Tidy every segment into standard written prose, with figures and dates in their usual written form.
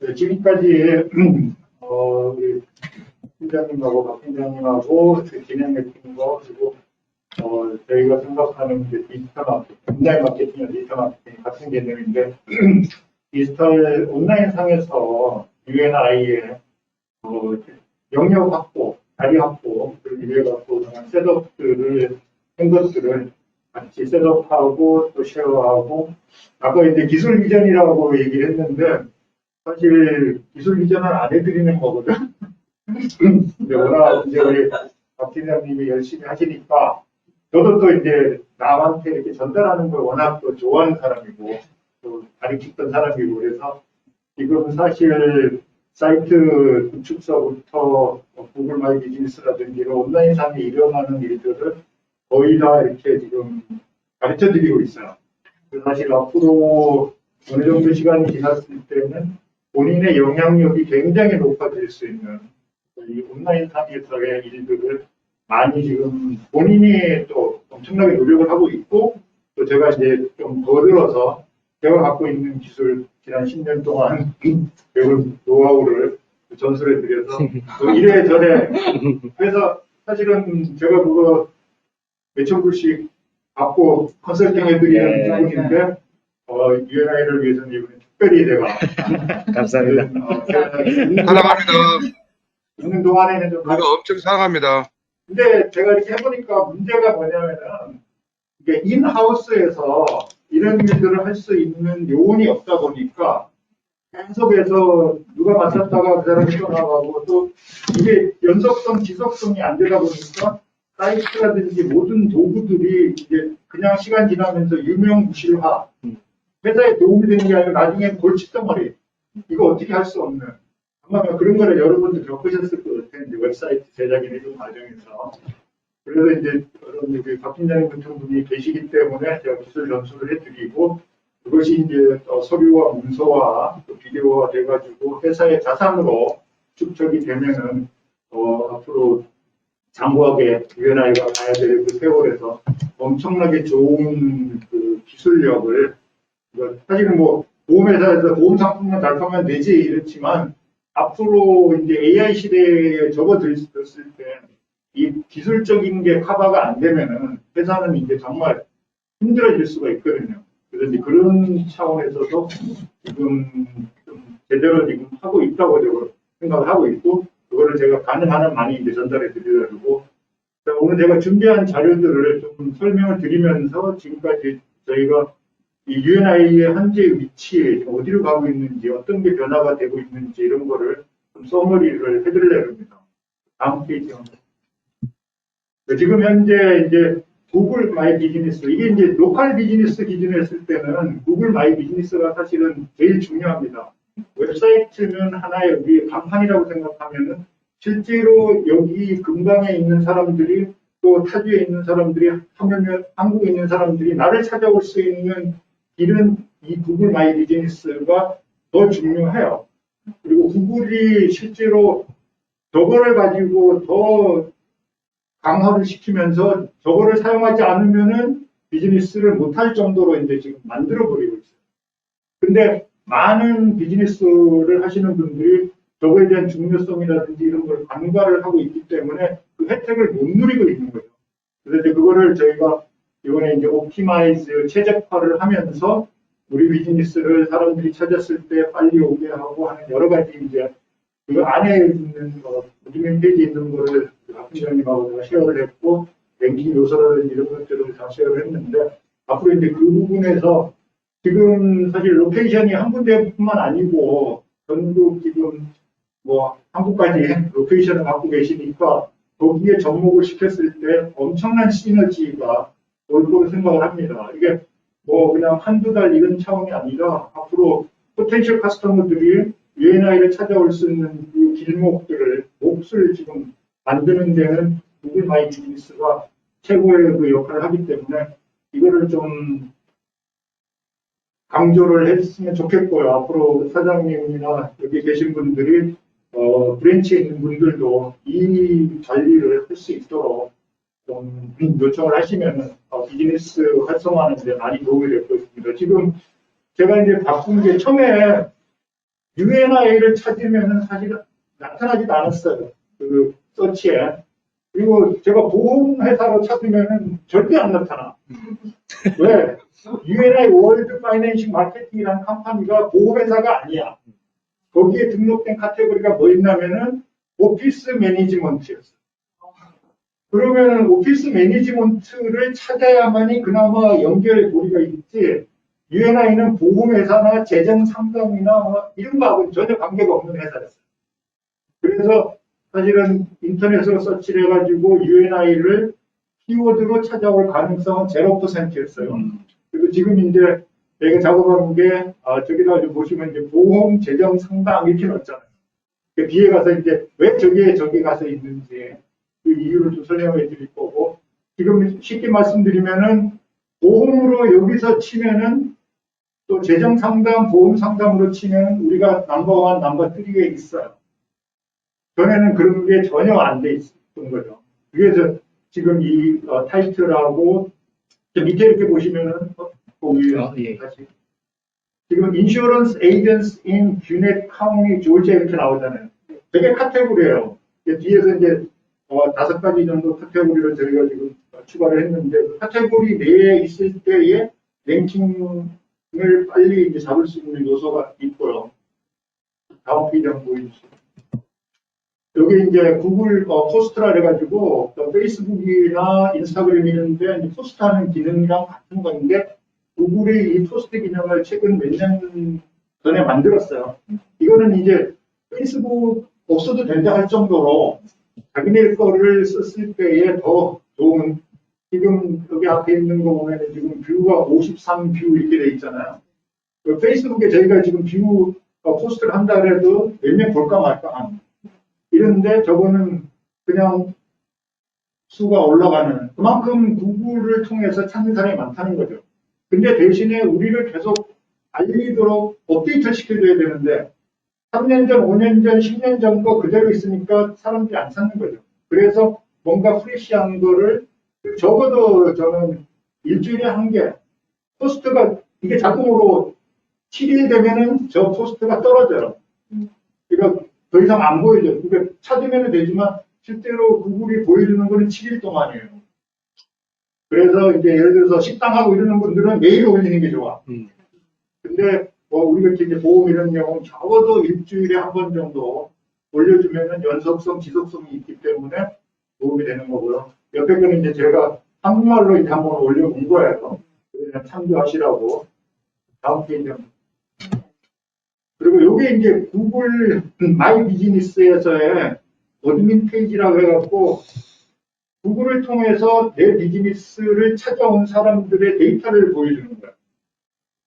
네, 지금까지 우리 팀장님하고 박 팀장님하고 진행했던 거 그리고 저희가 생각하는 이제 디지털 마케팅, 온라인 마케팅과 디지털 마케팅 같은 개념인데 디지털 온라인 상에서 UNI의 영역 확보, 자리 확보를 위해 갖고 셋업들을 한 것들을 같이 셋업하고 또 쉐어하고 아까 이제 기술 비전이라고 얘기를 했는데 사실 기술 비전은 안 해드리는 거거든. 근데 워낙 이제 우리 박 팀장님이 열심히 하시니까 저도 또 이제 남한테 이렇게 전달하는 걸 워낙 또 좋아하는 사람이고 또 가르쳤던 사람이고 그래서 지금 사실 사이트 구축서부터 구글 마이 비즈니스라든지 이런 온라인상에 일어나는 일들을 거의 다 이렇게 지금 가르쳐 드리고 있어요. 사실 앞으로 어느 정도 시간이 지났을 때는 본인의 영향력이 굉장히 높아질 수 있는 이 온라인상에서의 일들을 많이 지금 본인이 또 엄청나게 노력을 하고 있고 또 제가 이제 좀 더 들어서 제가 갖고 있는 기술 지난 10년 동안 배운 노하우를 전수해 드려서 또 이래저래 그래서 사실은 제가 그거 몇천 불씩 받고 컨설팅 해드리는 부분인데 UNI를 위해서는 이번에 특별히 내가 감사합니다. 사랑합니다. 있는 동안에는 좀 우리가 엄청 사랑합니다. 근데 제가 이렇게 해보니까 문제가 뭐냐면은 이게 인하우스에서 이런 일들을 할 수 있는 요원이 없다 보니까 계속해서 누가 맡았다가 그 사람이 떠나가고 또 이게 연속성, 지속성이 안 되다 보니까 사이트라든지 모든 도구들이 이제 그냥 시간 지나면서 유명무실화 회사에 도움이 되는 게 아니라 나중에 골칫덩어리 이거 어떻게 할 수 없는 아마 그런 거를 여러분도 겪으셨을 것 같아요. 이제 웹사이트 제작이나 이런 과정에서. 그래서 이제 여러분 박 팀장님 같은 분이 계시기 때문에 제가 기술 전수를 해드리고 그것이 이제 서류와 문서와 또 비디오가 돼가지고 회사의 자산으로 축적이 되면은 앞으로 장구하게 UNI가 가야 될 그 세월에서 엄청나게 좋은 그 기술력을 사실은 뭐 보험회사에서 보험 상품만 잘 팔면 되지 이렇지만 앞으로 이제 AI 시대에 접어들었을 때 이 기술적인 게 커버가 안 되면은 회사는 이제 정말 힘들어질 수가 있거든요. 그래서 이제 그런 차원에서도 지금 좀 제대로 지금 하고 있다고 생각을 하고 있고 그거를 제가 가능한 한 많이 이제 전달해 드리려고 오늘 제가 준비한 자료들을 좀 설명을 드리면서 지금까지 저희가 이 UNI의 현재 위치에 어디로 가고 있는지 어떤 게 변화가 되고 있는지 이런 거를 좀 서머리를 해드리려고 합니다. 다음 페이지 한번. 지금 현재 이제 구글 마이 비즈니스 이게 이제 로컬 비즈니스 기준으로 했을 때는 구글 마이 비즈니스가 사실은 제일 중요합니다. 웹사이트는 하나의 우리 간판이라고 생각하면은 실제로 여기 근방에 있는 사람들이 또 타지에 있는 사람들이 하면 한국에 있는 사람들이 나를 찾아올 수 있는 길은 이 구글 마이 비즈니스가 더 중요해요. 그리고 구글이 실제로 저거를 가지고 더 강화를 시키면서 저거를 사용하지 않으면은 비즈니스를 못할 정도로 이제 지금 만들어버리고 있어요. 근데 많은 비즈니스를 하시는 분들이 저거에 대한 중요성이라든지 이런 걸 간과를 하고 있기 때문에 그 혜택을 못 누리고 있는 거죠. 그래서 이제 그거를 저희가 이번에 이제 옵티마이즈 최적화를 하면서 우리 비즈니스를 사람들이 찾았을 때 빨리 오게 하고 하는 여러 가지 이제 그 안에 있는 도면 페이지에 있는 거를 박 팀장님하고 제가 쉐어를 했고 랭킹 요소라든지 이런 것들을 다 쉐어를 했는데 앞으로 이제 그 부분에서 지금 사실 로케이션이 한 군데뿐만 아니고 전국 지금 뭐 한국까지 로케이션을 갖고 계시니까 거기에 접목을 시켰을 때 엄청난 시너지가 올 거로 생각을 합니다. 이게 뭐 그냥 한두 달 이런 차원이 아니라 앞으로 포텐셜 커스터머들이 UNI를 찾아올 수 있는 그 길목들을 몫을 지금 만드는 데는 구글 마이 비즈니스가 최고의 그 역할을 하기 때문에 이거를 좀 강조를 했으면 좋겠고요. 앞으로 사장님이나 여기 계신 분들이 브랜치에 있는 분들도 이 관리를 할 수 있도록 좀 요청을 하시면 비즈니스 활성화하는 데 많이 도움이 될 것입니다. 지금 제가 이제 바꾼 게 처음에 UNI를 찾으면은 사실 나타나지도 않았어요. 그 서치에. 그리고 제가 보험회사로 찾으면은 절대 안 나타나. 왜? UNI 월드 파이낸싱 마케팅이라는 컴퍼니가 보험회사가 아니야. 거기에 등록된 카테고리가 뭐였냐면은 오피스 매니지먼트였어. 그러면은 오피스 매니지먼트를 찾아야만이 그나마 연결고리가 있지. UNI는 보험회사나 재정 상담이나 뭐 이런 거하고는 전혀 관계가 없는 회사였어요. 그래서 사실은 인터넷으로 서치를 해가지고 UNI를 키워드로 찾아올 가능성은 0%였어요. 그리고 지금 이제 내가 작업하는 게, 저기다 좀 보시면 이제 보험, 재정, 상담 이렇게 넣었잖아요. 그 뒤에 가서 이제 왜 저기 가서 있는지 그 이유를 좀 설명해 드릴 거고, 지금 쉽게 말씀드리면은 보험으로 여기서 치면은 또 재정 상담, 보험 상담으로 치면 우리가 넘버 1, 넘버 3에 있어요. 전에는 그런 게 전혀 안 돼 있었던 거죠. 그래서 지금 이 타이틀하고 밑에 이렇게 보시면은 거기 예. 다시 지금 인슈런스 에이전스 인 뷰넷 카운티 조지아 이렇게 나오잖아요. 되게 카테고리예요. 뒤에서 이제 5가지 정도 카테고리를 저희가 지금 추가를 했는데 카테고리 내에 있을 때의 랭킹을 빨리 이제 잡을 수 있는 요소가 있고요. 다음 페이지 한번 보여주세요. 여기 이제 구글 포스트라 해가지고 페이스북이나 인스타그램 이런데 포스트하는 기능이랑 같은 건데 구글이 이 포스트 기능을 최근 몇 년 전에 만들었어요. 이거는 이제 페이스북 없어도 된다 할 정도로 자기네 거를 썼을 때에 더 좋은 지금 여기 앞에 있는 거 보면 지금 뷰가 53뷰 이렇게 돼 있잖아요. 그 페이스북에 저희가 지금 뷰 포스트를 한다 그래도 몇 명 볼까 말까 이런데 저거는 그냥 수가 올라가는 그만큼 구글을 통해서 찾는 사람이 많다는 거죠. 근데 대신에 우리를 계속 알리도록 업데이트를 시켜줘야 되는데 3년 전, 5년 전, 10년 전 거 그대로 있으니까 사람들이 안 찾는 거죠. 그래서 뭔가 프레시한 거를 적어도 저는 일주일에 한 개 포스트가 이게 자동으로 7일 되면은 저 포스트가 떨어져요. 그러니까 더 이상 안 보여줘요. 그러니까 찾으면 되지만 실제로 구글이 보여주는 거는 7일 동안이에요. 그래서 이제 예를 들어서 식당하고 이러는 분들은 매일 올리는 게 좋아. 근데 뭐 우리가 이제 보험 이런 경우는 적어도 일주일에 한 번 정도 올려주면은 연속성, 지속성이 있기 때문에 도움이 되는 거고요. 옆에 거는 이제 제가 한국말로 이제 한번 올려본 거예요. 그냥 참조하시라고. 다음 페이지. 그리고 요게 이제 구글 마이 비즈니스에서의 어드민 페이지라고 해갖고 구글을 통해서 내 비즈니스를 찾아온 사람들의 데이터를 보여주는 거예요.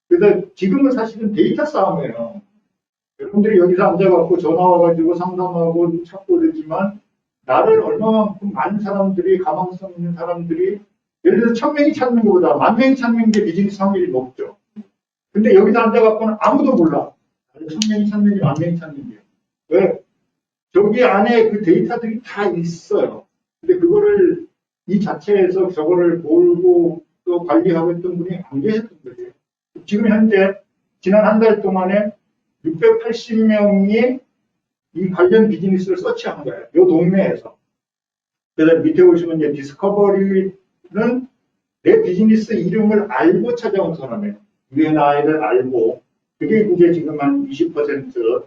그래서 지금은 사실은 데이터 싸움이에요. 여러분들이 여기서 앉아갖고 전화 와가지고 상담하고 찾고 그러지만 나를 얼마만큼 많은 사람들이 가망성 있는 사람들이 예를 들어서 1000명이 찾는 것보다 10,000명이 찾는 게 비즈니스 확률이 높죠. 근데 여기서 앉아갖고는 아무도 몰라. 1000명이 찾는지 10,000명이 찾는지. 왜? 저기 안에 그 데이터들이 다 있어요. 근데 그거를 이 자체에서 저거를 몰고 또 관리하고 있던 분이 안 계셨던 거죠. 지금 현재 지난 한 달 동안에 680명이 이 관련 비즈니스를 서치한 거예요. 이 동네에서. 그래서 밑에 보시면 이제 디스커버리는 내 비즈니스 이름을 알고 찾아온 사람이에요. UNI를 알고. 그게 이제 지금 한 20%.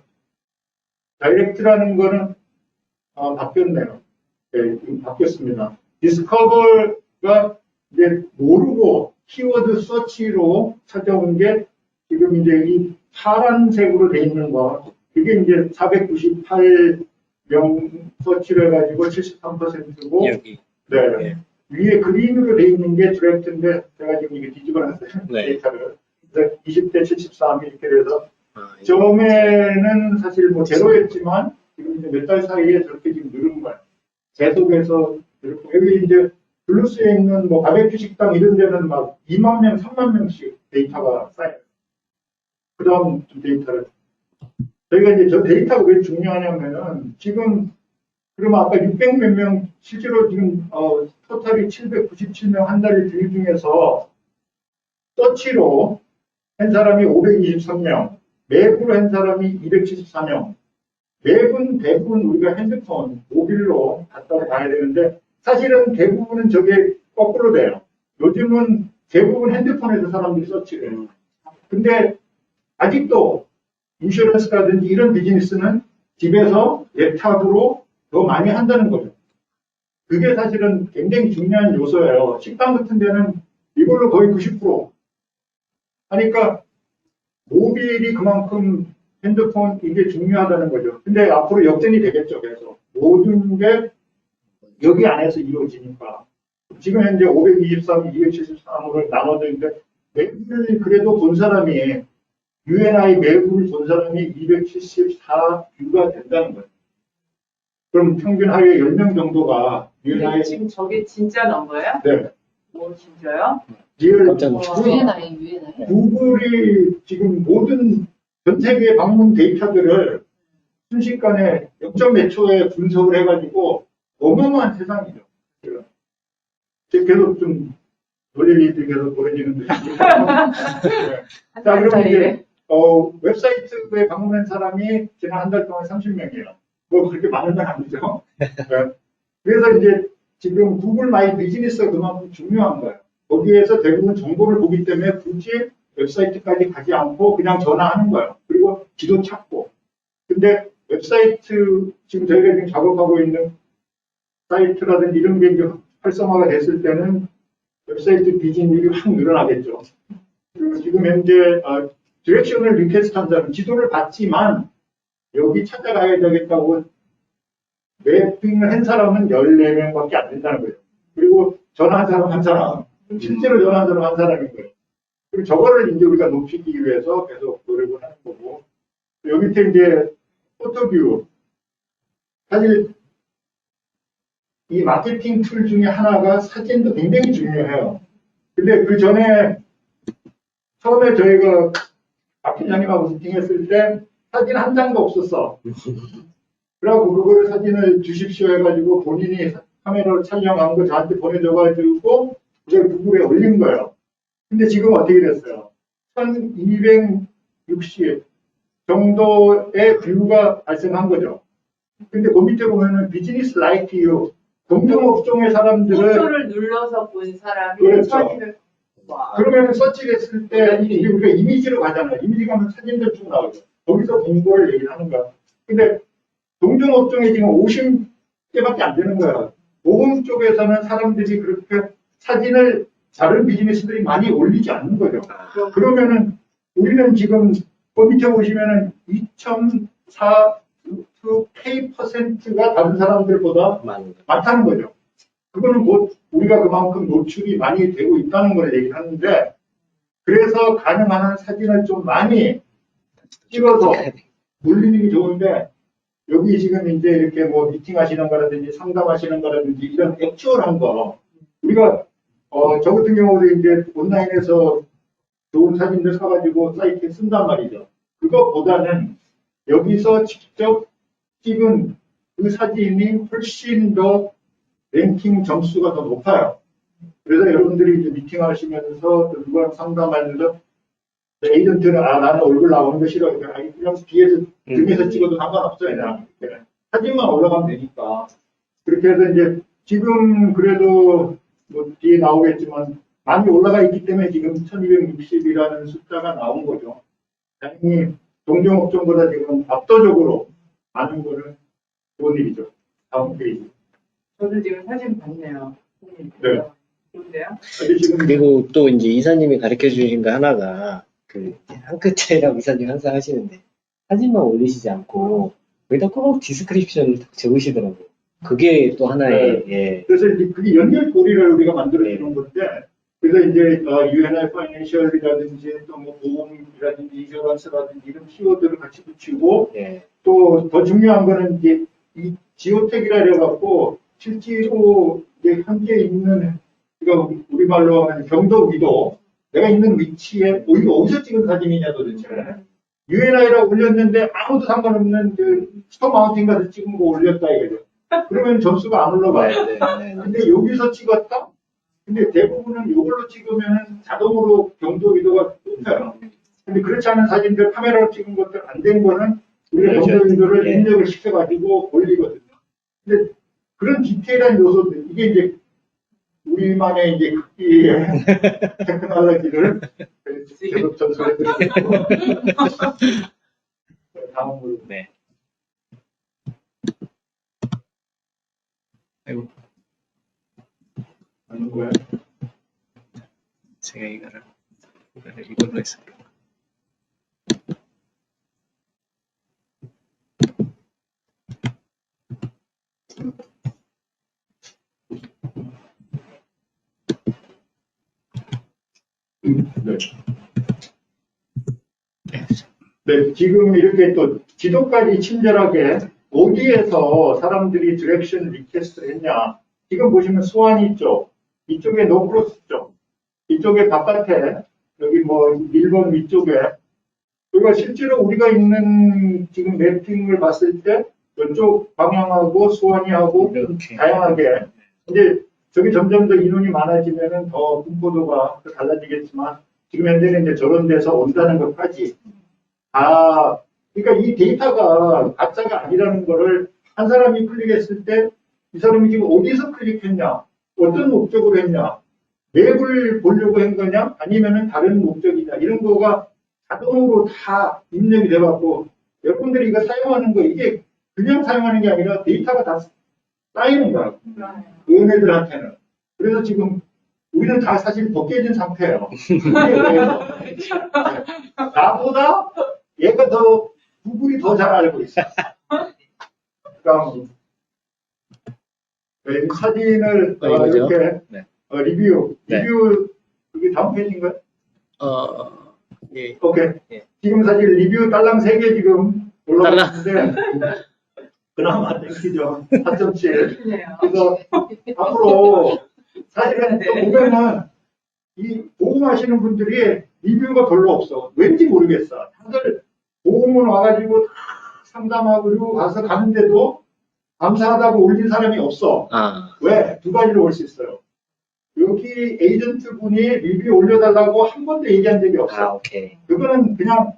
다이렉트라는 거는 바뀌었네요. 네, 바뀌었습니다. 디스커버가 이제 모르고 키워드 서치로 찾아온 게 지금 이제 이 파란색으로 돼 있는 거. 그게 이제 498명 서치를 해가지고 73%고. 여기. 네. 네. 위에 그린으로 돼 있는 게 디렉트인데 제가 지금 이게 뒤집어 놨어요. 네. 데이터를. 그래서 20대 73 이렇게 돼서 예. 처음에는 사실 뭐 제로였지만 지금 이제 몇 달 사이에 저렇게 지금 늘은 거예요. 계속해서 늘고 여기 이제 블루스에 있는 뭐 바베큐 식당 이런 데는 막 2만 명, 3만 명씩 데이터가 쌓여요. 그 다음 데이터를 저희가 이제 저 데이터가 왜 중요하냐면은 지금 그러면 아까 600 몇 명 실제로 지금 토탈이 797명 한 달에 뷰 중에서 서치로 한 사람이 523명 매부를 한 사람이 274명. 대부분 우리가 핸드폰, 모빌로 갖다 봐야 되는데, 사실은 대부분은 저게 거꾸로 돼요. 요즘은 대부분 핸드폰에서 사람들이 서치를 해요. 근데 아직도 인슈런스라든지 이런 비즈니스는 집에서 랩탑으로 더 많이 한다는 거죠. 그게 사실은 굉장히 중요한 요소예요. 식당 같은 데는 이걸로 거의 90% 하니까 모빌이 그만큼 핸드폰 이게 중요하다는 거죠. 근데 앞으로 역전이 되겠죠. 그래서 모든 게 여기 안에서 이루어지니까. 지금 현재 523, 273으로 나눠져 있는데 매부를 그래도 본 사람이 UNI 매부를 본 사람이 274뷰가 된다는 거예요. 그럼 평균 하루에 10명 정도가 근데 UNI 지금 저게 진짜 넘버예요? 네. 뭐 진짜요? 리얼 깜짝 놀랐어요. 유엔아이. 구글이 지금 모든 전 세계 방문 데이터들을 순식간에 0몇 초에 분석을 해가지고 어마어마한 세상이죠. 제가 계속 좀 놀릴 일들이 계속 벌어지는데. 네. 자, 그러면 이제 웹사이트에 방문한 사람이 지난 한 달 동안 30명이에요. 뭐 그렇게 많은 건 아니죠. 네. 그래서 이제 지금 구글 마이 비즈니스가 그만큼 중요한 거예요. 거기에서 대부분 정보를 보기 때문에 굳이 웹사이트까지 가지 않고 그냥 전화하는 거예요. 그리고 지도 찾고. 근데 웹사이트, 지금 저희가 지금 작업하고 있는 사이트라든지 이런 게 이제 활성화가 됐을 때는 웹사이트 비즈니스가 확 늘어나겠죠. 그리고 지금 현재 디렉션을 리퀘스트 한 사람, 지도를 받지만 여기 찾아가야 되겠다고 매핑을 한 사람은 14명밖에 안 된다는 거예요. 그리고 전화한 사람 한 사람, 실제로 전화한 사람 한 사람인 거예요. 그리고 저거를 이제 우리가 높이기 위해서 계속 노력을 하는 거고, 여기 밑에 이제 포토뷰. 사실 이 마케팅 툴 중에 하나가 사진도 굉장히 중요해요. 근데 그 전에 처음에 저희가 박 팀장님하고 미팅했을 때 사진 한 장도 없었어. 그래갖고 그거를 사진을 주십시오 해가지고 본인이 카메라로 촬영한 거 저한테 보내줘가지고 그걸 구글에 올린 거예요. 근데 지금 어떻게 됐어요? 1260 정도의 뷰가 발생한 거죠. 근데 그 밑에 보면은 비즈니스 라이트 유 금융업종의 사람들은 포토를 눌러서 본 사람이 그렇죠. 사진을 그러면 서치를 했을 때 이제 우리가 이미지로 가잖아요. 이미지 가면 사진들 쭉 나오죠. 거기서 공부를 얘기를 하는 거야. 근데 동종업종에 지금 50개밖에 안 되는 거야. 보험 쪽에서는 사람들이 그렇게 사진을 다른 비즈니스들이 많이 올리지 않는 거죠. 그러면은 우리는 지금 그 밑에 보시면은 2.4K%가 다른 사람들보다 많다는 거죠. 그거는 곧 우리가 그만큼 노출이 많이 되고 있다는 걸 얘기를 하는데, 그래서 가능한 한 사진을 좀 많이 찍어서 올리는 게 좋은데, 여기 지금 이제 이렇게 뭐 미팅 하시는 거라든지 상담하시는 거라든지 이런 액츄얼한 거, 우리가, 저 같은 경우도 이제 온라인에서 좋은 사진들 사가지고 사이트에 쓴단 말이죠. 그거보다는 여기서 직접 찍은 그 사진이 훨씬 더 랭킹 점수가 더 높아요. 그래서 여러분들이 이제 미팅 하시면서 누구랑 상담하면서 에이전트는 나는 얼굴 나오는 거 싫어. 그냥 뒤에서 등에서 찍어도 상관없어요. 그냥 사진만 올라가면 되니까. 그렇게 해서 이제 지금 그래도 뭐 뒤에 나오겠지만 많이 올라가 있기 때문에 지금 1260이라는 숫자가 나온 거죠. 다행히 동종업종보다 지금 압도적으로 많은 거는 좋은 일이죠. 다음 페이지. 저도 지금 사진 봤네요. 네. 좋은데요? 그리고 또 이제 이사님이 가르쳐 주신 거 하나가 한 끗째라고 이사님 항상 하시는데 사진만 올리시지 않고 거기다 꼭 디스크립션을 딱 적으시더라고요. 그게 또 하나의 예. 그래서 이제 그게 연결고리를 우리가 만들어주는 건데, 그래서 이제 UNI 파이낸셜이라든지 또 뭐 보험이라든지 인슈런스라든지 이런 키워드를 같이 붙이고, 예. 또 더 중요한 거는 이제 이 지오택이라 해갖고 실제로 이제 현재 있는, 그러니까 우리말로 하면 경도 위도, 내가 있는 위치에 이거 어디서 찍은 사진이냐 도대체. UNI라고 올렸는데 아무도 상관없는 스톱 마운틴 가서 찍은 거 올렸다 이거죠. 그러면 점수가 안 올라가요. 근데 여기서 찍었다? 근데 대부분은 이걸로 찍으면 자동으로 경도 위도가 높아요. 근데 그렇지 않은 사진들 카메라로 찍은 것들 안 된 거는 우리가 그렇죠. 검도인들을 예. 입력을 시켜가지고 올리거든요. 근데 그런 디테일한 요소들, 이게 이제 우리만의 이제 극기의 테크놀로지를 계속 전수해드리고 다음으로. 네. 아이고, 하는 거야. 제가 이걸로 했어요. 네. 네, 지금 이렇게 또 지도까지 친절하게 어디에서 사람들이 디렉션 리퀘스트를 했냐. 지금 보시면 수완이 쪽, 이쪽에 노크로스 쪽, 이쪽에 바깥에, 여기 뭐 일본 위쪽에, 그리고 실제로 우리가 있는 지금 매핑을 봤을 때 이쪽 방향하고 수완이하고 좀 이렇게. 다양하게, 이제 저기 점점 더 인원이 많아지면은 더 분포도가 더 달라지겠지만 지금 현재는 이제 저런 데서 온다는 것까지 그러니까 이 데이터가 가짜가 아니라는 거를 한 사람이 클릭했을 때 이 사람이 지금 어디서 클릭했냐, 어떤 목적으로 했냐, 맵을 보려고 한 거냐, 아니면은 다른 목적이냐, 이런 거가 자동으로 다 입력이 돼갖고 여러분들이 이거 사용하는 거 이게 그냥 사용하는 게 아니라 데이터가 다 쌓이는 거야. 얘네들한테는. 그래서 지금 우리는 다 사실 벗겨진 상태예요. 나보다 얘가 구글이 더 잘 알고 있어. 그럼 이 사진을 이거죠? 이렇게 네. 리뷰, 네. 이게 다음 페이지인가요? 예. 오케이. 예. 지금 사실 리뷰 딸랑 3개 지금 올라왔는데 그나마 땡기죠. 4.7. 좋네요. 그래서 앞으로 사실은 또 보면은 이 보험하시는 분들이 리뷰가 별로 없어. 왠지 모르겠어. 다들 보험은 와가지고 다 상담하고 그리고 가서 가는데도 감사하다고 올린 사람이 없어. 왜? 두 가지로 올 수 있어요. 여기 에이전트 분이 리뷰 올려달라고 한 번도 얘기한 적이 없어. 오케이. 그거는 그냥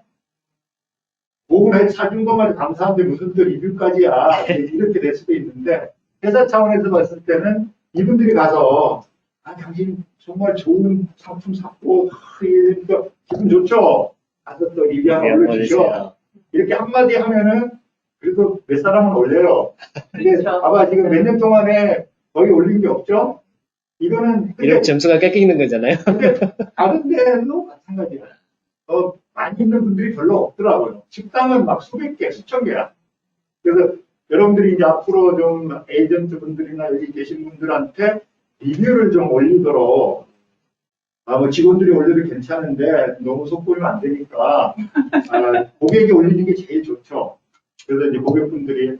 보험에 사준 것만 감사한데 무슨 또 리뷰까지야. 이렇게 될 수도 있는데 회사 차원에서 봤을 때는 이분들이 가서 당신 정말 좋은 상품 샀고 이러니까 기분 좋죠. 가서 또 리뷰 하나 올려주셔. 이렇게 한마디 하면은 그래도 몇 사람은 올려요. 근데 그렇죠. 봐봐 지금 몇 년 동안에 거의 올린 게 없죠. 이거는 이렇게 점수가 깎이는 거잖아요. 근데 다른 데도 마찬가지야. 많이 있는 분들이 별로 없더라고요. 식당은 막 수백 개, 수천 개야. 그래서 여러분들이 이제 앞으로 좀 에이전트 분들이나 여기 계신 분들한테 리뷰를 좀 올리도록, 뭐 직원들이 올려도 괜찮은데 너무 속보이면 안 되니까, 고객이 올리는 게 제일 좋죠. 그래서 이제 고객분들이,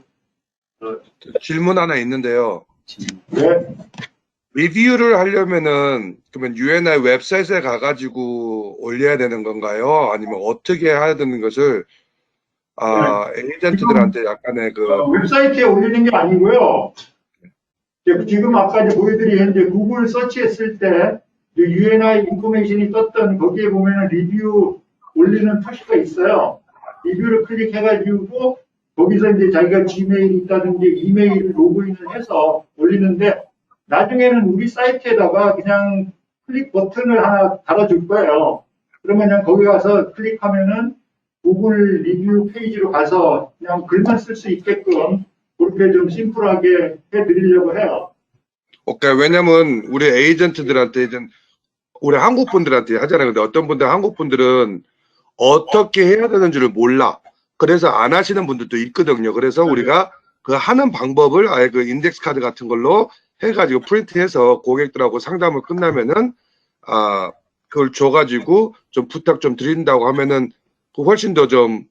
질문 하나 있는데요. 네, 리뷰를 하려면은 그러면 UNI 웹사이트에 가가지고 올려야 되는 건가요? 아니면 어떻게 해야 되는 것을 에이전트들한테 약간의 웹사이트에 올리는 게 아니고요. 지금 아까 이제 보여드린 이제 구글 서치했을 때 UNI 인포메이션이 떴던 거기에 보면은 리뷰 올리는 표시가 있어요. 리뷰를 클릭해가지고 거기서 이제 자기가 지메일이 있다든지 이메일 로그인을 해서 올리는데 나중에는 우리 사이트에다가 그냥 클릭 버튼을 하나 달아줄 거예요. 그러면 그냥 거기 가서 클릭하면은 구글 리뷰 페이지로 가서 그냥 글만 쓸 수 있게끔 그렇게 좀 심플하게 해드리려고 해요. 오케이. 왜냐면 우리 에이전트들한테 이제 우리 한국 분들한테 하잖아요. 근데 어떤 분들 한국 분들은 어떻게 해야 되는지를 몰라. 그래서 안 하시는 분들도 있거든요. 그래서 우리가 그 하는 방법을 아예 그 인덱스 카드 같은 걸로 해가지고 프린트해서 고객들하고 상담을 끝나면은 그걸 줘가지고 좀 부탁 좀 드린다고 하면은 그 훨씬 더 좀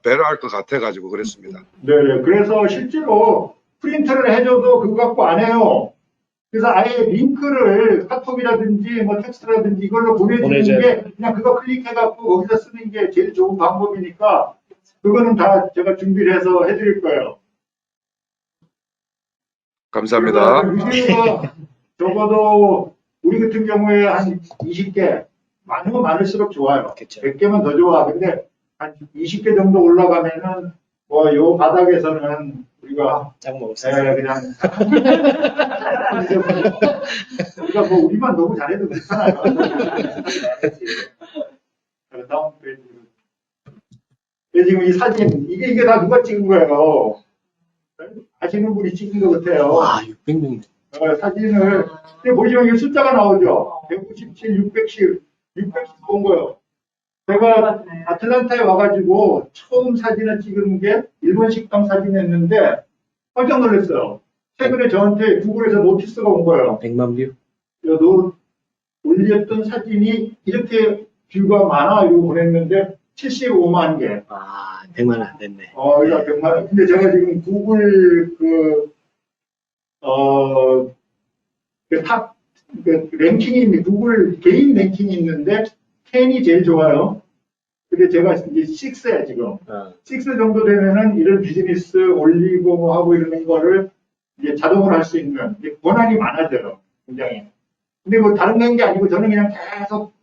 배려할 것 같아가지고 그랬습니다. 네, 그래서 실제로 프린트를 해줘도 그거 갖고 안 해요. 그래서 아예 링크를 카톡이라든지 뭐 텍스트라든지 이걸로 보내주는 게 그냥 그거 클릭해갖고 거기서 쓰는 게 제일 좋은 방법이니까 그거는 다 제가 준비를 해서 해드릴 거예요. 감사합니다. 리뷰가 적어도 우리 같은 경우에 한 20개, 많으면 많을수록 좋아요. 그쵸. 100개면 더 좋아. 근데 한 20개 정도 올라가면은 뭐 요 바닥에서는 우리가 짝 먹을 수 있어요. 그냥 우리가 뭐 우리만 너무 잘해도 괜찮아요. 다음 페이지. 지금 이 사진 이게 다 누가 찍은 거예요? 아시는 분이 찍은 것 같아요. 와, 600명. 사진을 근데 보시면 이 숫자가 나오죠. 197, 610, 610 온 거예요. 제가 아틀란타에 와가지고 처음 사진을 찍은 게 일본 식당 사진이었는데 깜짝 놀랐어요. 최근에 저한테 구글에서 노티스가 온 거예요. 100만 뷰? 너 올렸던 사진이 이렇게 뷰가 많아 이러고 보냈는데 75만 개. 아, 100만 안 됐네. 야, 100만 원. 근데 제가 지금 구글 랭킹이 있는데, 구글 개인 랭킹이 있는데, 10이 제일 좋아요. 근데 제가 이제 6에 지금. 6 정도 되면은 이런 비즈니스 올리고 뭐 하고 이러는 거를 이제 자동으로 할 수 있는 이제 권한이 많아져요. 굉장히. 근데 뭐 다른 게 아니고 저는 그냥 계속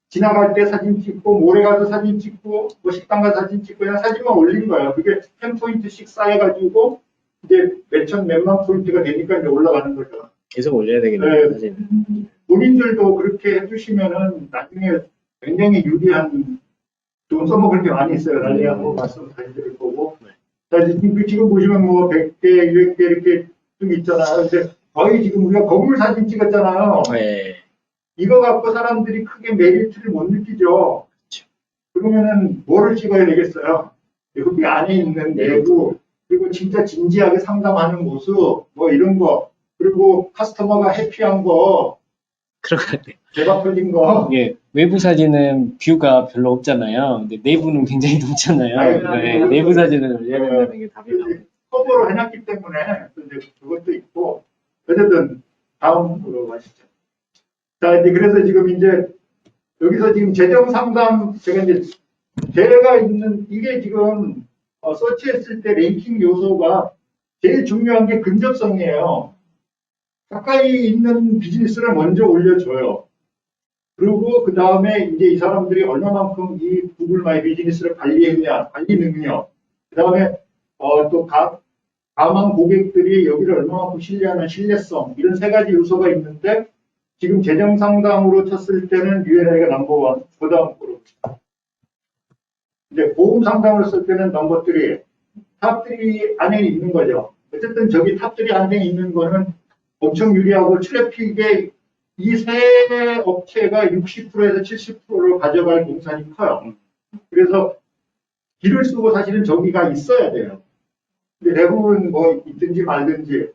지나갈 때 사진 찍고, 모래 가서 사진 찍고, 뭐 식당 가서 사진 찍고, 그냥 사진만 올린 거예요. 그게 10포인트씩 쌓여가지고, 이제 몇천, 몇만 포인트가 되니까 이제 올라가는 거죠. 계속 올려야 되겠네요, 네. 사진. 본인들도 그렇게 해주시면은 나중에 굉장히 유리한 돈 써먹을 게 많이 있어요. 나중에 한번 말씀 다시 드릴 거고. 자, 지금 보시면 뭐 100개, 200개 이렇게 좀 있잖아요. 근데 거의 지금 우리가 건물 사진 찍었잖아요. 네. 이거 갖고 사람들이 크게 메리트를 못 느끼죠. 그러면은 뭐를 찍어야 되겠어요? 여기 안에 있는 내부, 그리고 진짜 진지하게 상담하는 모습, 뭐 이런 거, 그리고 카스터머가 해피한 거, 그런 것 같아요. 대박 터진 거. 이게 외부 사진은 뷰가 별로 없잖아요. 근데 내부는 굉장히 높잖아요. 네, 내부 사진을 올려야 된다는 게 답이 나와요. 커버로 해놨기 때문에 이제 그것도 있고 어쨌든 다음으로 가시죠. 자 이제 그래서 지금 이제 여기서 지금 재정 상담 제가 있는 이게 지금 서치했을 때 랭킹 요소가 제일 중요한 게 근접성이에요. 가까이 있는 비즈니스를 먼저 올려줘요. 그리고 그 다음에 이제 이 사람들이 얼마만큼 이 구글 마이 비즈니스를 관리했냐, 관리 능력. 그 다음에 또 가망 고객들이 여기를 얼마만큼 신뢰하는 신뢰성. 이런 세 가지 요소가 있는데 지금 재정 상담으로 쳤을 때는 UNI가 넘버원. 그 다음으로. 이제 보험 상담을 쓸 때는 넘버 3. 탑3 안에 있는 거죠. 어쨌든 저기 탑3 안에 있는 거는 엄청 유리하고 트래픽에 이 세 업체가 60%에서 70%를 가져갈 공산이 커요. 그래서 길을 쓰고 사실은 저기가 있어야 돼요. 근데 대부분 뭐 있든지 말든지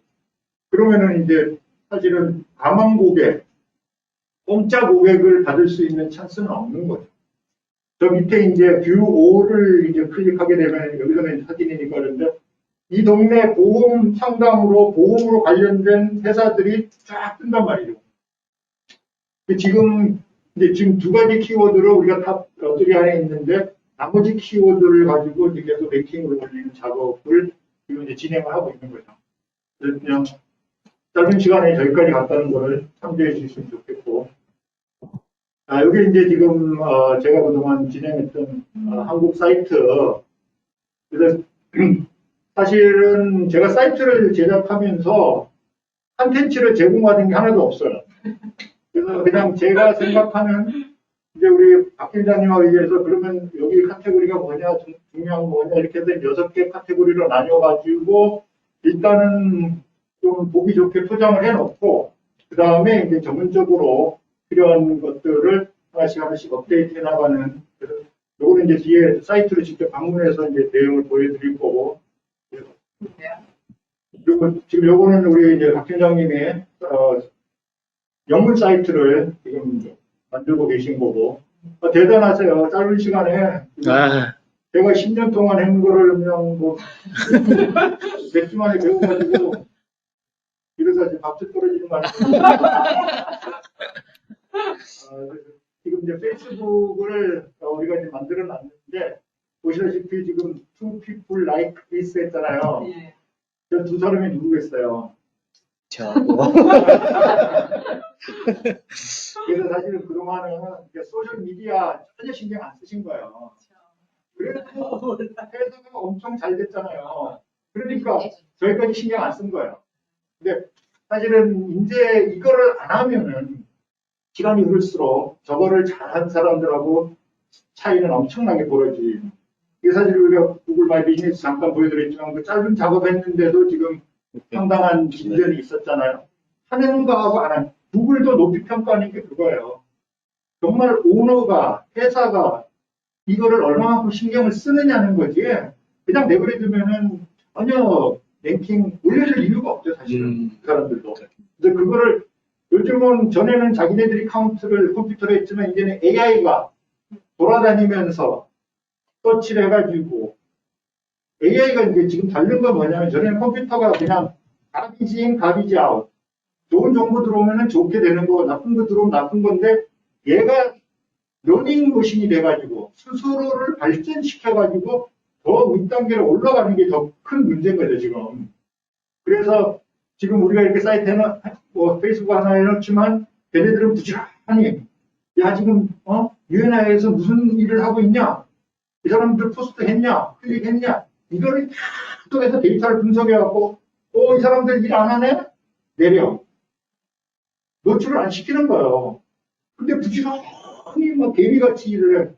그러면은 이제 사실은 가망 고객, 공짜 고객을 받을 수 있는 찬스는 없는 거죠. 저 밑에 이제 뷰 5를 이제 클릭하게 되면 여기서는 사진이니까 그런데 이 동네 보험 상담으로 보험으로 관련된 회사들이 쫙 뜬단 말이죠. 지금 두 가지 키워드로 우리가 탑3 안에 있는데 나머지 키워드를 가지고 이제 계속 랭킹을 올리는 작업을 지금 이제 진행을 하고 있는 거죠. 그래서 그냥 짧은 시간에 저기까지 갔다는 거를 참조해 주시면 좋겠고. 여기 이제 지금 제가 그동안 진행했던 한국 사이트. 그래서 사실은 제가 사이트를 제작하면서 콘텐츠를 제공받은 게 하나도 없어요. 그래서 그냥 제가 생각하는 이제 우리 박 팀장님하고 얘기해서 그러면 여기 카테고리가 뭐냐, 중요한 거 뭐냐 이렇게 해서 6개 카테고리로 나뉘어가지고 일단은 좀 보기 좋게 포장을 해놓고 그 다음에 이제 전문적으로 필요한 것들을 하나씩 업데이트 해나가는. 그래서 요거는 이제 뒤에 사이트로 직접 방문해서 이제 내용을 보여드릴 거고. 그리고 지금 요거는 우리 이제 박 팀장님의 영문 사이트를 지금 만들고 계신 거고. 대단하세요. 짧은 시간에. 제가 10년 동안 한 거를 그냥 뭐, 몇 주 만에 배워가지고, 이래서 이제 박수 떨어지는 거 아니에요. 지금 이제 페이스북을 우리가 이제 만들어 놨는데, 보시다시피 지금 two people like this 했잖아요. 저 두 사람이 누구겠어요? 저하고. 그래서 사실은 그동안은 이제 소셜미디어 전혀 신경 안 쓰신 거예요. 그래도 회사가 엄청 잘 됐잖아요. 그러니까 저희까지 신경 안 쓴 거예요. 근데 사실은 이제 이거를 안 하면은 시간이 흐를수록 저거를 잘한 사람들하고 차이는 엄청나게 벌어지. 이게 사실 우리가 구글 마이 비즈니스 잠깐 보여드렸지만 그 짧은 작업했는데도 지금 상당한 진전이 있었잖아요. 하는 거하고 안 하는 구글도 높이 평가하는 게 그거예요. 정말 오너가 회사가 이거를 얼마만큼 신경을 쓰느냐는 거지. 그냥 내버려두면은 전혀 랭킹 올려줄 이유가 없죠, 사실은. 그 사람들도. 그래서 그거를 요즘은 전에는 자기네들이 카운트를 컴퓨터로 했지만 이제는 AI가 돌아다니면서 서치를 해가지고 AI가 이제 지금 다른 건 뭐냐면 전에는 컴퓨터가 그냥 가비지 인 가비지 아웃. 좋은 정보 들어오면은 좋게 되는 거, 나쁜 거 들어오면 나쁜 건데 얘가 러닝 머신이 돼가지고 스스로를 발전시켜가지고 더 윗단계로 올라가는 게 더 큰 문제인 거죠, 지금. 그래서 지금 우리가 이렇게 사이트에는 뭐 페이스북 하나 해놓지만 걔네들은 부지런히 야 지금 유엔아에서 무슨 일을 하고 있냐? 이 사람들 포스트 했냐? 클릭했냐? 이거를 계속 해서 데이터를 분석해갖고 이 사람들 일 안 하네? 내려. 노출을 안 시키는 거예요. 근데 부지런히 막 개미같이 일을 해.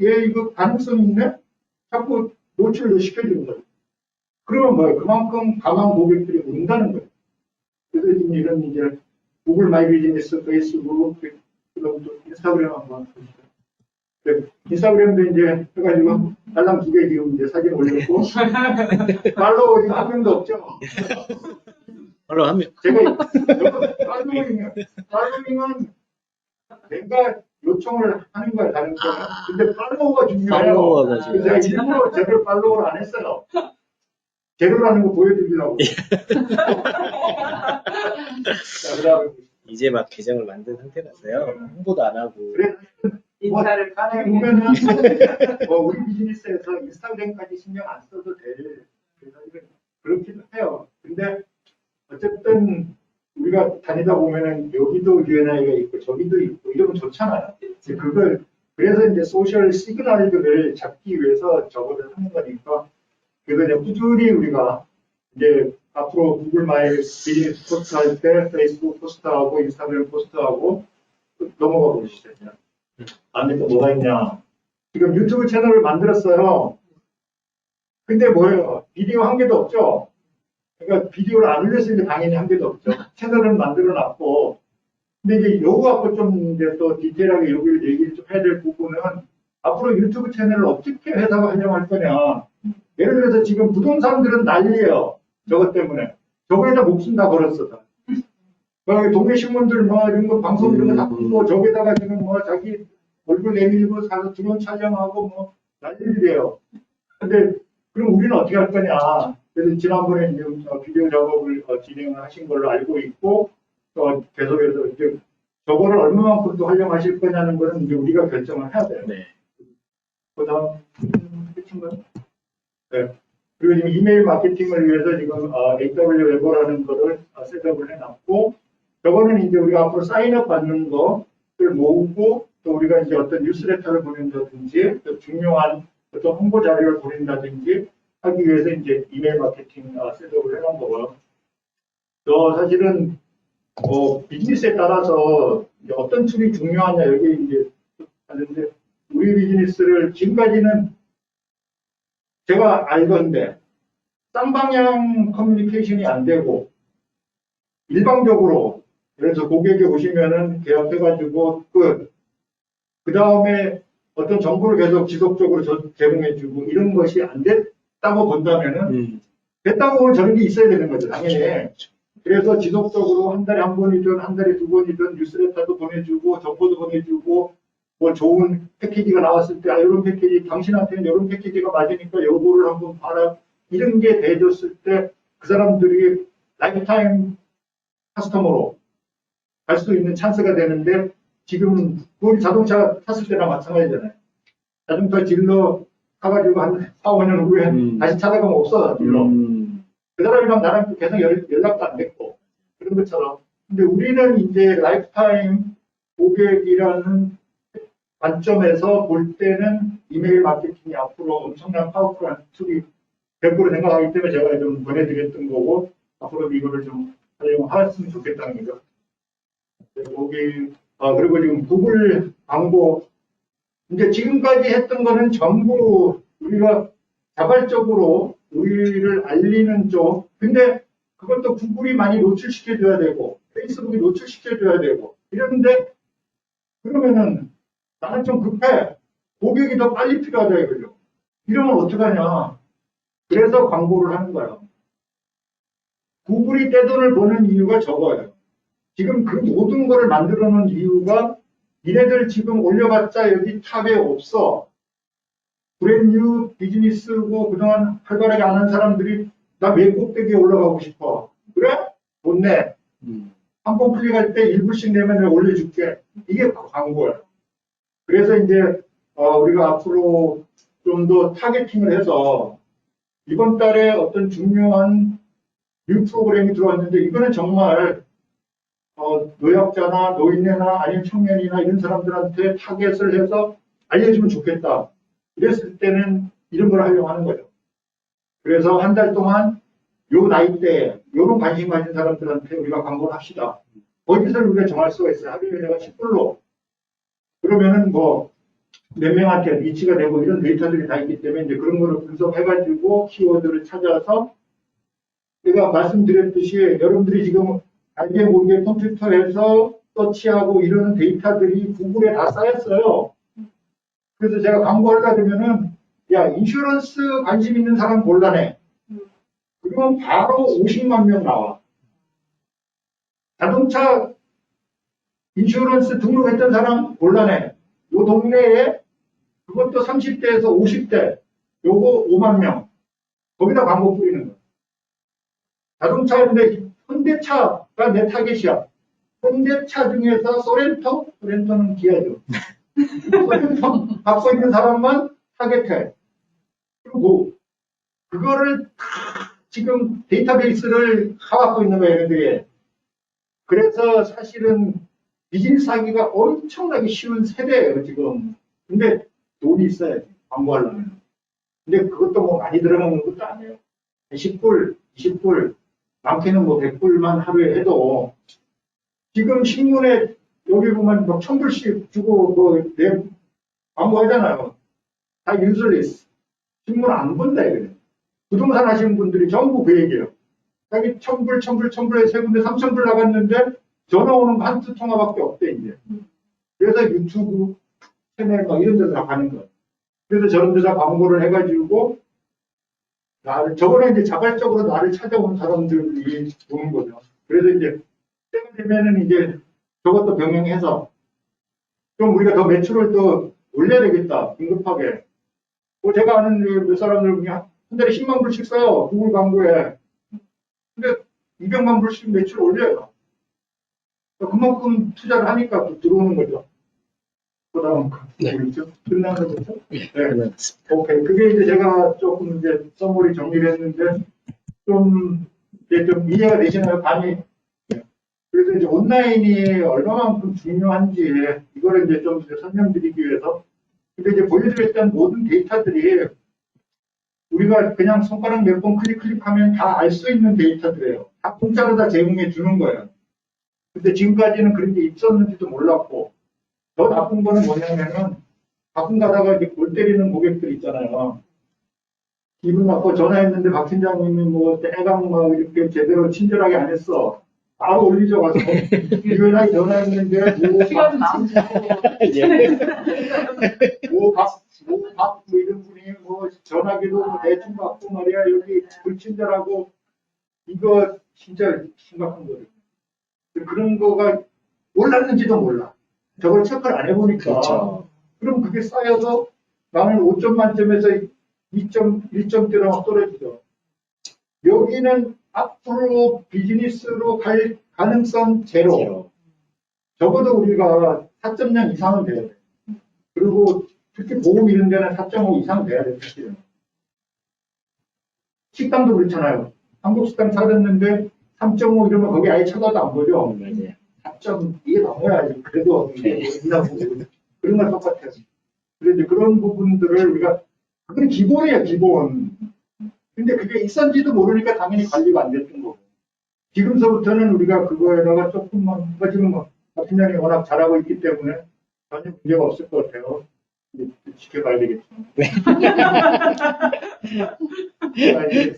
얘 이거 가능성 있네? 자꾸 노출을 시켜주는 거예요. 그러면 뭐예요? 그만큼 강한 고객들이 온다는 거예요. 그래서 지금 이런 이제 구글 마이 비즈니스, 페이스북, 그다음 또 인스타그램 한번 보시죠. 네, 인스타그램도 이제 해가지고 달랑 2개 지금 이제 사진 올렸고 팔로워 지금 한 명도 없죠. 바로 한 명. 제가 팔로잉은 내가 요청을 하는 거야 다른 거는. 근데 팔로워가 중요해요. 팔로워가 그래서 제가 일부러 제대로 팔로워를 안 했어요. 제대로 하는 거 보여드리려고. 자, 그다음에 이제 막 계정을 만든 상태라서요. 홍보도 안 하고. 그래 인사를 안에 까내고 보면은 우리 비즈니스에서 인스타그램까지 신경 안 써도 될 그래서 이건 그렇기도 해요. 근데 어쨌든 우리가 다니다 보면은 여기도 UNI가 있고 저기도 있고 이러면 좋잖아요. 이제 그걸 그래서 이제 소셜 시그널들을 잡기 위해서 저거를 하는 거니까 그래서 이제 꾸준히 우리가 이제 앞으로 구글 마이 비즈니스 포스트 할 때 페이스북 포스트하고 인스타그램 포스트하고 넘어가 보시죠. 안에 또 뭐가 있냐. 지금 유튜브 채널을 만들었어요. 근데 뭐예요? 비디오 한 개도 없죠? 그러니까 비디오를 안 올렸으니까 당연히 한 개도 없죠. 채널을 만들어 놨고. 근데 이제 요거 갖고 좀 이제 또 디테일하게 여기를 얘기를 좀 해야 될 부분은 앞으로 유튜브 채널을 어떻게 회사가 활용할 거냐. 예를 들어서 지금 부동산들은 난리예요. 저것 때문에. 저거에다 목숨 다 걸었어. 다. 동네 신문들 뭐 이런 거 방송 이런 거 다 끊고 저기다가 지금 뭐 자기 얼굴 내밀고 사서 드론 촬영하고 뭐 난리들이에요. 근데 그럼 우리는 어떻게 할 거냐. 그래서 지난번에 이제 비디오 작업을 진행을 하신 걸로 알고 있고 계속해서 이제 저거를 얼마만큼 또 활용하실 거냐는 거는 이제 우리가 결정을 해야 돼요. 네. 그다음 끝인가요? 네. 그리고 지금 이메일 마케팅을 위해서 지금 AW 웨버라는 거를 셋업을 해놨고 저거는 이제 우리가 앞으로 사인업 받는 거를 모으고 또 우리가 이제 어떤 뉴스레터를 보낸다든지 또 중요한 어떤 홍보 자료를 보낸다든지 하기 위해서 이제 이메일 마케팅 셋업을 해놓은 거고요. 또 사실은 비즈니스에 따라서 이제 어떤 툴이 중요하냐 여기 이제 하는데 우리 비즈니스를 지금까지는 제가 알건데 쌍방향 커뮤니케이션이 안 되고 일방적으로 그래서 고객이 오시면은 계약해가지고 그 다음에 어떤 정보를 계속 지속적으로 제공해주고 이런 것이 안 됐다고 본다면은 됐다고 보면 저런 게 있어야 되는 거죠 당연히. 그래서 지속적으로 한 달에 한 번이든 한 달에 두 번이든 뉴스레터도 보내주고 정보도 보내주고 뭐 좋은 패키지가 나왔을 때 이런 패키지 당신한테는 이런 패키지가 맞으니까 요거를 한번 봐라 이런 게 돼줬을 때 그 사람들이 라이프타임 커스터머로 갈 수 있는 찬스가 되는데 지금 우리 자동차 탔을 때랑 마찬가지잖아요. 자동차 딜러 가가지고 한 4, 5년 후에 다시 찾아가면 없어 딜러. 그 사람이랑 나랑 계속 연락도 안 됐고 그런 것처럼. 근데 우리는 이제 라이프타임 고객이라는 관점에서 볼 때는 이메일 마케팅이 앞으로 엄청난 파워풀한 툴이 될 거로 생각하기 때문에 제가 좀 보내드렸던 거고, 앞으로도 이거를 좀 활용하셨으면 좋겠다는 거죠. 네, 거기, 그리고 지금 구글 광고, 이제 지금까지 했던 거는 전부 우리가 자발적으로 우리를 알리는 쪽, 근데 그것도 구글이 많이 노출시켜줘야 되고, 페이스북이 노출시켜줘야 되고, 이런데, 그러면은 나는 좀 급해. 고객이 더 빨리 필요하다 이거죠. 이러면 어떡하냐. 그래서 광고를 하는 거야. 구글이 떼돈을 버는 이유가 저거예요. 지금 그 모든 거를 만들어 놓은 이유가 이네들 지금 올려봤자 여기 탑에 없어. 브랜뉴 비즈니스고 그동안 활발하게 안 한 사람들이 나 왜 꼭대기에 올라가고 싶어. 그래? 돈 내. 한 번 클릭할 때 1불씩 내면 내가 올려줄게. 이게 광고야. 그래서 이제 우리가 앞으로 좀 더 타겟팅을 해서 이번 달에 어떤 중요한 뉴 프로그램이 들어왔는데 이거는 정말 노약자나 노인네나 아니면 청년이나 이런 사람들한테 타겟을 해서 알려주면 좋겠다. 이랬을 때는 이런 걸 활용하는 거죠. 그래서 한 달 동안 요 나이대에 요런 관심 가진 사람들한테 우리가 광고를 합시다. 거기서 우리가 정할 수가 있어요. 하루에 내가 10불로. 그러면은 뭐 몇 명한테 리치가 되고 이런 데이터들이 다 있기 때문에 이제 그런 거를 분석해가지고 키워드를 찾아서 제가 말씀드렸듯이 여러분들이 지금 알게 모르게 컴퓨터에서 서치하고 이런 데이터들이 구글에 다 쌓였어요. 그래서 제가 광고하려다 그러면은 야 인슈런스 관심 있는 사람 골라내. 그러면 바로 50만 명 나와. 자동차 인슈런스 등록했던 사람 골라내. 요 동네에 그것도 30대에서 50대 요거 5만 명. 거기다 광고 뿌리는 거야. 자동차인데 현대차가 내 타겟이야. 현대차 중에서 소렌토는 기아죠. 소렌토 갖고 있는 사람만 타겟해. 그리고 그거를 다 지금 데이터베이스를 갖고 있는 거예요, 얘네들이. 그래서 사실은 비즈니스 하기가 엄청나게 쉬운 세대예요, 지금. 근데 돈이 있어야지, 광고하려면. 근데 그것도 뭐 많이 들어먹는 것도 아니에요. 10불, 20불, 많게는 뭐 100불만 하루에 해도 지금 신문에 여기 보면 뭐 1000불씩 주고 뭐 광고 하잖아요. 다 유즈리스. 신문 안 본다 이거예요. 부동산 하시는 분들이 전부 그 얘기예요. 자기 1000불에 세 군데 3000불 나갔는데 전화 오는 거 한두 통화밖에 없대 이제. 그래서 유튜브 채널 막 이런 데서 다 가는 거예요. 그래서 저런 데다 광고를 해가지고 저번에 이제 자발적으로 나를 찾아온 사람들이 오는 거죠. 그래서 이제 때가 되면은 이제 저것도 병행해서 좀 우리가 더 매출을 더 올려야 되겠다. 긴급하게. 뭐 제가 아는 몇 사람들 그냥 한 달에 10만 불씩 써요. 구글 광고에. 근데 200만 불씩 매출 올려요. 그만큼 투자를 하니까 또 들어오는 거죠. 그다음 뭐였죠? 끝나는 거죠? 네. 오케이. 그게 이제 제가 조금 이제 서머리 정리를 했는데 좀 이제 좀 이해가 되시나요? 감이? 네. 그래서 이제 온라인이 얼마만큼 중요한지 이거를 이제 좀 설명드리기 위해서. 근데 이제 보여드렸던 모든 데이터들이 우리가 그냥 손가락 몇 번 클릭하면 다 알 수 있는 데이터들이에요. 다 공짜로 다 제공해 주는 거예요. 근데 지금까지는 그런 게 있었는지도 몰랐고, 더 나쁜 거는 뭐냐면은, 가끔 가다가 이렇게 골 때리는 고객들 있잖아요. 기분 나빠 전화했는데 박 팀장님이 뭐 대강 막 이렇게 제대로 친절하게 안 했어. 바로 올리죠 가서. 유연하게 전화했는데 뭐 이런 분이 뭐 전화기도 뭐 대충 받고 말이야 여기 불친절하고 이거 진짜 심각한 거예요. 그런 거가 몰랐는지도 몰라. 저걸 체크를 안 해보니까. 그렇죠. 그럼 그게 쌓여서 나는 5점 만점에서 1점대로 막 떨어지죠. 여기는 앞으로 비즈니스로 갈 가능성 제로. 적어도 우리가 4.0 이상은 돼야 돼. 그리고 특히 보험 이런 데는 4.5 이상 돼야 돼, 사실은. 식당도 그렇잖아요. 한국 식당 차렸는데 3.5 이러면 거기 아예 쳐다도 안 보죠. 맞아요. 4점 이게 넘어야지. 그래도 이게 있나 보고 그런 건 똑같아요. 그런데 그런 부분들을 우리가 그건 기본이에요, 기본. 근데 그게 있었는지도 모르니까 당연히 관리가 안 됐던 거고. 지금서부터는 우리가 그거에다가 조금만, 지금 팀장이 워낙 잘하고 있기 때문에 전혀 문제가 없을 것 같아요. 이제 지켜봐야 되겠죠. 아, 이제